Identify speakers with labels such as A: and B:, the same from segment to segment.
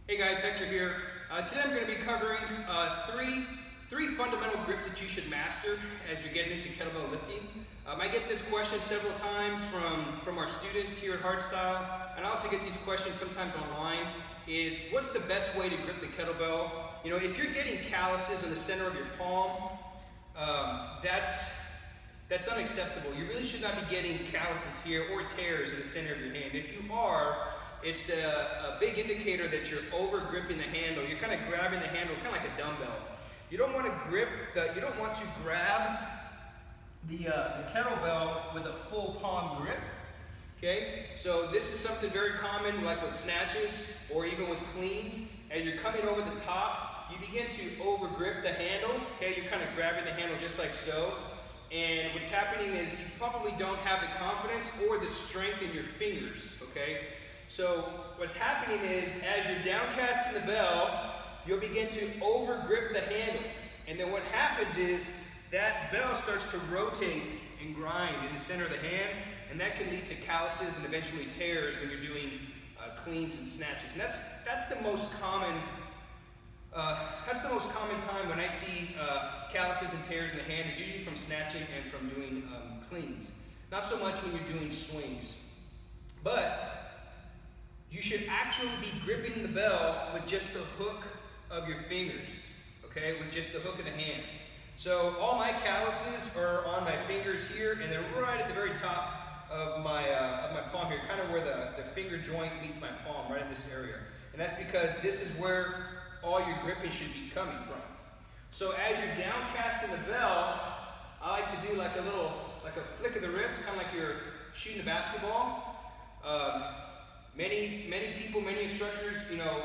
A: Hey guys, Hector here. Today I'm going to be covering three fundamental grips that you should master as you're getting into kettlebell lifting. I get this question several times from our students here at Hardstyle, and I also get these questions sometimes online, is what's the best way to grip the kettlebell? You know, if you're getting calluses in the center of your palm, that's unacceptable. You really should not be getting calluses here or tears in the center of your hand. If you are, it's a big indicator that you're over gripping the handle. You're kind of grabbing the handle, kind of like a dumbbell. You don't want to grab the kettlebell with a full palm grip. Okay, so this is something very common, like with snatches or even with cleans. As you're coming over the top, you begin to over grip the handle. Okay, you're kind of grabbing the handle just like so. And what's happening is you probably don't have the confidence or the strength in your fingers. Okay. So what's happening is, as you're downcasting the bell, you'll begin to over grip the handle. And then what happens is that bell starts to rotate and grind in the center of the hand, and that can lead to calluses and eventually tears when you're doing cleans and snatches. And that's the most common time when I see calluses and tears in the hand, is usually from snatching and from doing cleans. Not so much when you're doing swings. But you should actually be gripping the bell with just the hook of your fingers, okay? With just the hook of the hand. So all my calluses are on my fingers here, and they're right at the very top of my palm here, kind of where the finger joint meets my palm, right in this area. And that's because this is where all your gripping should be coming from. So as you're downcasting the bell, I like to do like a flick of the wrist, kind of like you're shooting a basketball. Many people, many instructors,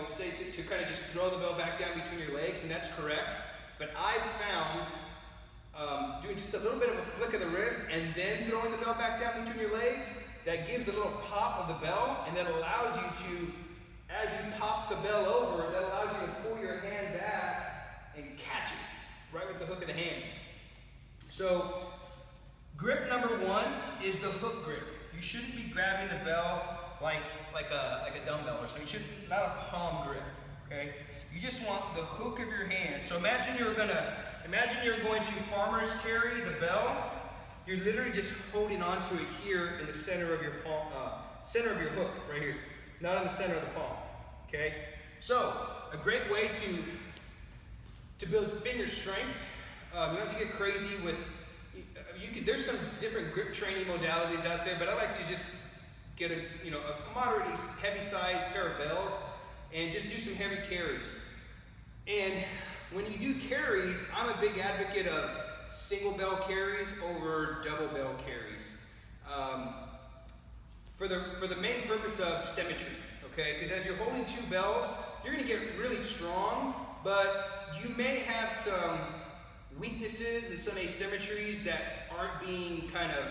A: say to kind of just throw the bell back down between your legs, and that's correct. But I've found doing just a little bit of a flick of the wrist and then throwing the bell back down between your legs, that gives a little pop of the bell, and that allows you to, as you pop the bell over, that allows you to pull your hand back and catch it right with the hook of the hands. So grip number one is the hook grip. You shouldn't be grabbing the bell like a dumbbell or something. You should, not a palm grip, okay? You just want the hook of your hand. So imagine you're going to farmer's carry the bell. You're literally just holding onto it here in the center of your palm, center of your hook right here, not in the center of the palm, okay? So a great way to build finger strength. You don't have to get crazy with. There's some different grip training modalities out there, but I like to just get a moderately heavy sized pair of bells and just do some heavy carries. And when you do carries, I'm a big advocate of single bell carries over double bell carries. For the main purpose of symmetry, okay? Because as you're holding two bells, you're going to get really strong, but you may have some weaknesses and some asymmetries that aren't being kind of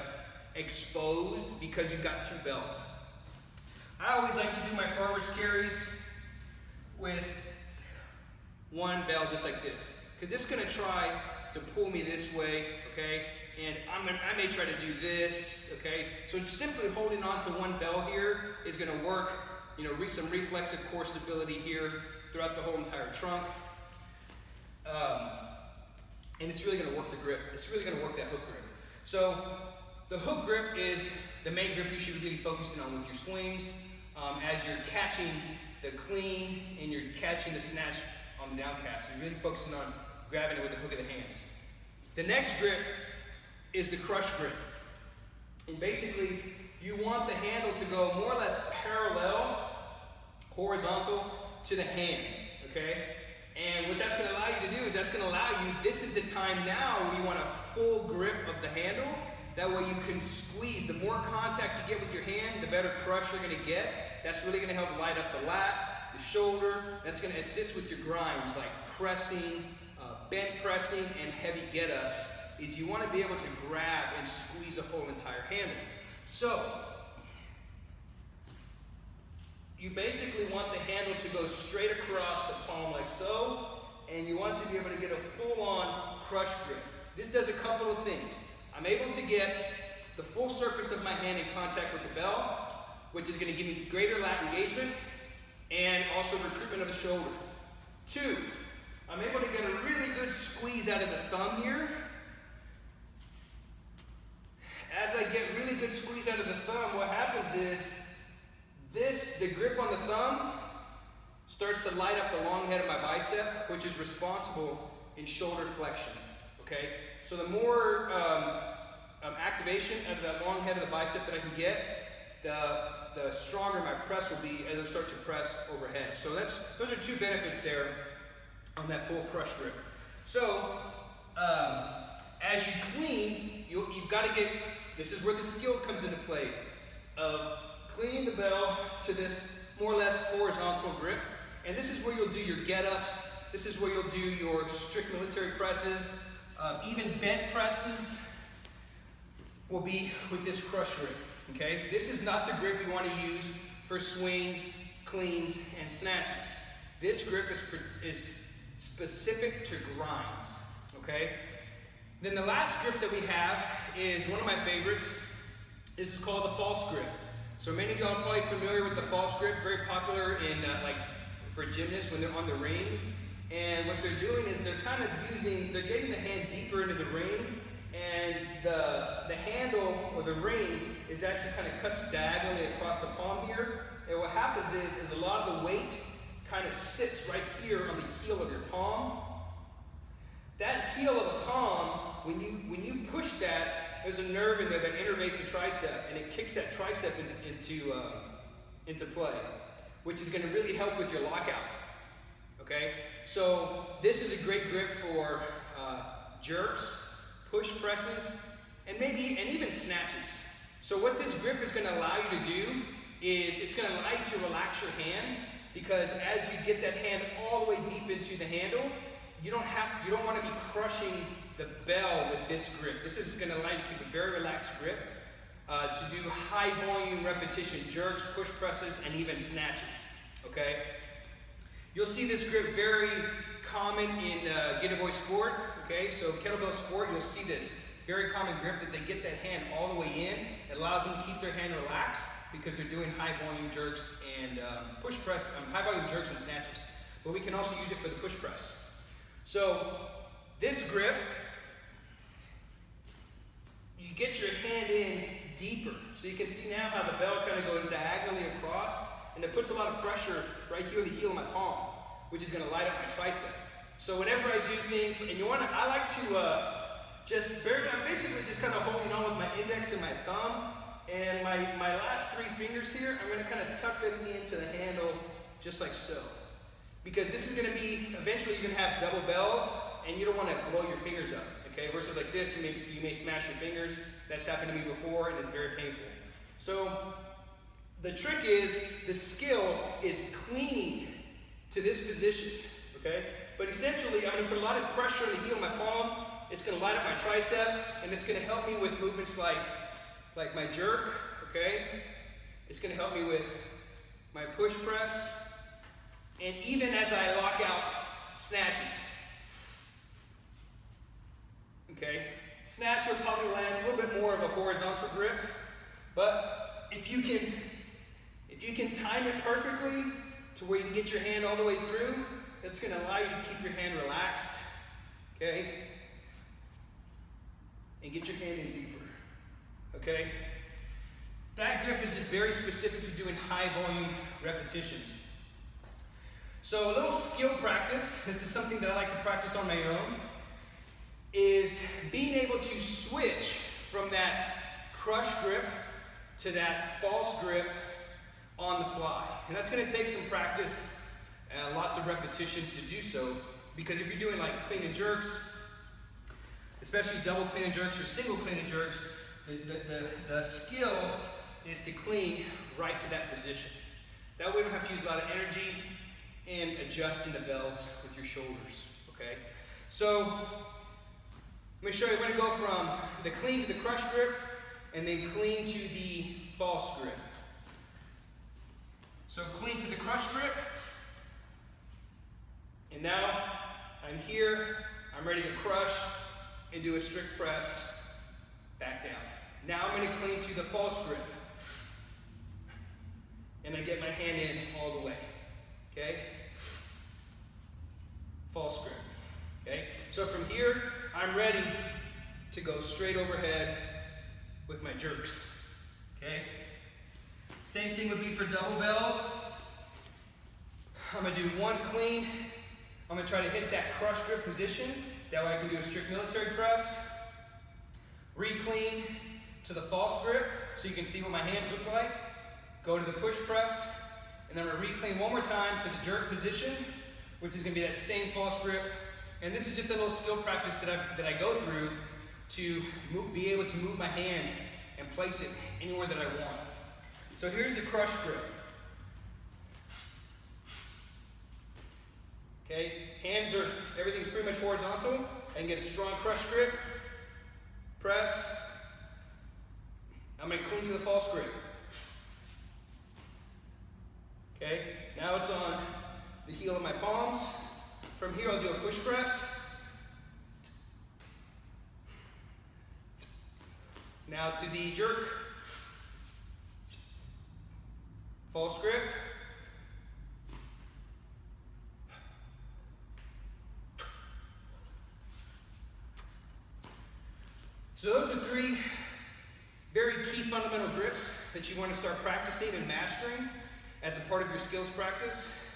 A: exposed because you've got two bells. I always like to do my farmer's carries with one bell just like this, because it's going to try to pull me this way, okay? And I may try to do this, okay? So simply holding on to one bell here is going to work, some reflexive core stability here throughout the whole entire trunk. And it's really going to work the grip. It's really going to work that hook grip. So the hook grip is the main grip you should be really focusing on with your swings, as you're catching the clean and you're catching the snatch on the downcast. So you're really focusing on grabbing it with the hook of the hands. The next grip is the crush grip. And basically, you want the handle to go more or less parallel, horizontal to the hand, okay? And what that's going to allow you to do is this is the time now where you want a full grip of the handle. That way you can squeeze. The more contact you get with your hand, the better crush you're going to get. That's really going to help light up the lat, the shoulder. That's going to assist with your grinds like pressing, bent pressing, and heavy get-ups. Is you want to be able to grab and squeeze the whole entire handle. So you basically want the handle to go straight across the palm like so, and you want to be able to get a full-on crush grip. This does a couple of things. I'm able to get the full surface of my hand in contact with the bell, which is going to give me greater lat engagement, and also recruitment of the shoulder. 2, I'm able to get a really good squeeze out of the thumb here. As I get really good squeeze out of the thumb, what happens is the grip on the thumb starts to light up the long head of my bicep, which is responsible in shoulder flexion, okay? So the more activation out of that long head of the bicep that I can get, the stronger my press will be as I start to press overhead. So those are 2 benefits there on that full crush grip. So as you clean, you've got to get, this is where the skill comes into play, of cleaning the bell to this more or less horizontal grip. And this is where you'll do your get-ups. This is where you'll do your strict military presses. Even bent presses will be with this crush grip, okay? This is not the grip you want to use for swings, cleans, and snatches. This grip is specific to grinds, okay? Then the last grip that we have is one of my favorites. This is called the false grip. So many of y'all are probably familiar with the false grip, very popular in for gymnasts when they're on the rings. And what they're doing is they're getting the hand deeper into the ring, and the handle or the ring is actually kind of cuts diagonally across the palm here. And what happens is a lot of the weight kind of sits right here on the heel of your palm. That heel of the palm, when you push that, there's a nerve in there that innervates the tricep, and it kicks that tricep into play, which is going to really help with your lockout. Okay, so this is a great grip for jerks, push presses, and even snatches. So what this grip is going to allow you to do is it's going to allow you to relax your hand, because as you get that hand all the way deep into the handle, you don't want to be crushing the bell with this grip. This is going to allow you to keep a very relaxed grip to do high volume repetition jerks, push presses, and even snatches. Okay. You'll see this grip very common in Kettlebell sport. Okay, so kettlebell sport, you'll see this very common grip that they get that hand all the way in. It allows them to keep their hand relaxed because they're doing high volume jerks and push press, high volume jerks and snatches. But we can also use it for the push press. So this grip, you get your hand in deeper. So you can see now how the bell kind of goes diagonally across, and it puts a lot of pressure right here on the heel of my palm, which is going to light up my tricep. So whenever I do things, and I like to I'm basically just kind of holding on with my index and my thumb, and my last 3 fingers here, I'm going to kind of tuck them into the handle just like so. Because this is going to be, eventually you're going to have double bells, and you don't want to blow your fingers up, okay? Versus like this, you may smash your fingers. That's happened to me before, and it's very painful. So the trick is, the skill is cleaning to this position, okay? But essentially, I'm going to put a lot of pressure on the heel of my palm. It's going to light up my tricep, and it's going to help me with movements like my jerk, okay? It's going to help me with my push press, and even as I lock out snatches. Okay? Snatch will probably land a little bit more of a horizontal grip, but if you can time it perfectly to where you can get your hand all the way through, it's going to allow you to keep your hand relaxed, okay? And get your hand in deeper, okay? That grip is just very specific to doing high volume repetitions. So a little skill practice, this is something that I like to practice on my own, is being able to switch from that crush grip to that false grip on the fly. And that's going to take some practice and lots of repetitions to do so, because if you're doing like clean and jerks, especially double clean and jerks or single clean and jerks, the skill is to clean right to that position. That way you don't have to use a lot of energy in adjusting the bells with your shoulders, okay? So, let me show you. We're going to go from the clean to the crush grip, and then clean to the false grip. So clean to the crush grip, and now I'm here, I'm ready to crush and do a strict press back down. Now I'm going to clean to the false grip, and I get my hand in all the way. Okay? False grip. Okay? So from here, I'm ready to go straight overhead with my jerks. Okay? Same thing would be for double bells. I'm gonna do one clean. I'm gonna try to hit that crush grip position. That way I can do a strict military press. Re-clean to the false grip so you can see what my hands look like. Go to the push press, and then I'm gonna re-clean one more time to the jerk position, which is gonna be that same false grip. And this is just a little skill practice that I go through to be able to move my hand and place it anywhere that I want. So here's the crush grip. Okay, everything's pretty much horizontal. I can get a strong crush grip, press. I'm going to clean to the false grip. Okay, now it's on the heel of my palms. From here I'll do a push press. Now to the jerk. False grip. So those are three very key fundamental grips that you want to start practicing and mastering as a part of your skills practice.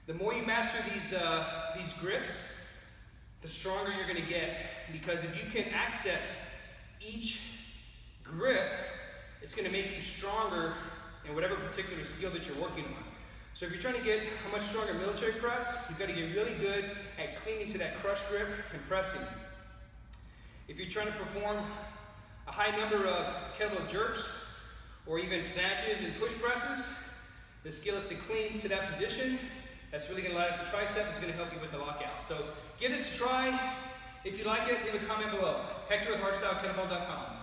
A: The more you master these grips, the stronger you're going to get, because if you can access each grip, it's going to make you stronger in whatever particular skill that you're working on. So if you're trying to get a much stronger military press, you've got to get really good at clinging to that crush grip and pressing. If you're trying to perform a high number of kettlebell jerks or even snatches and push presses, the skill is to cling to that position. That's really going to light up the tricep. It's going to help you with the lockout. So give this a try. If you like it, leave a comment below. Hector with HardstyleKettlebell.com.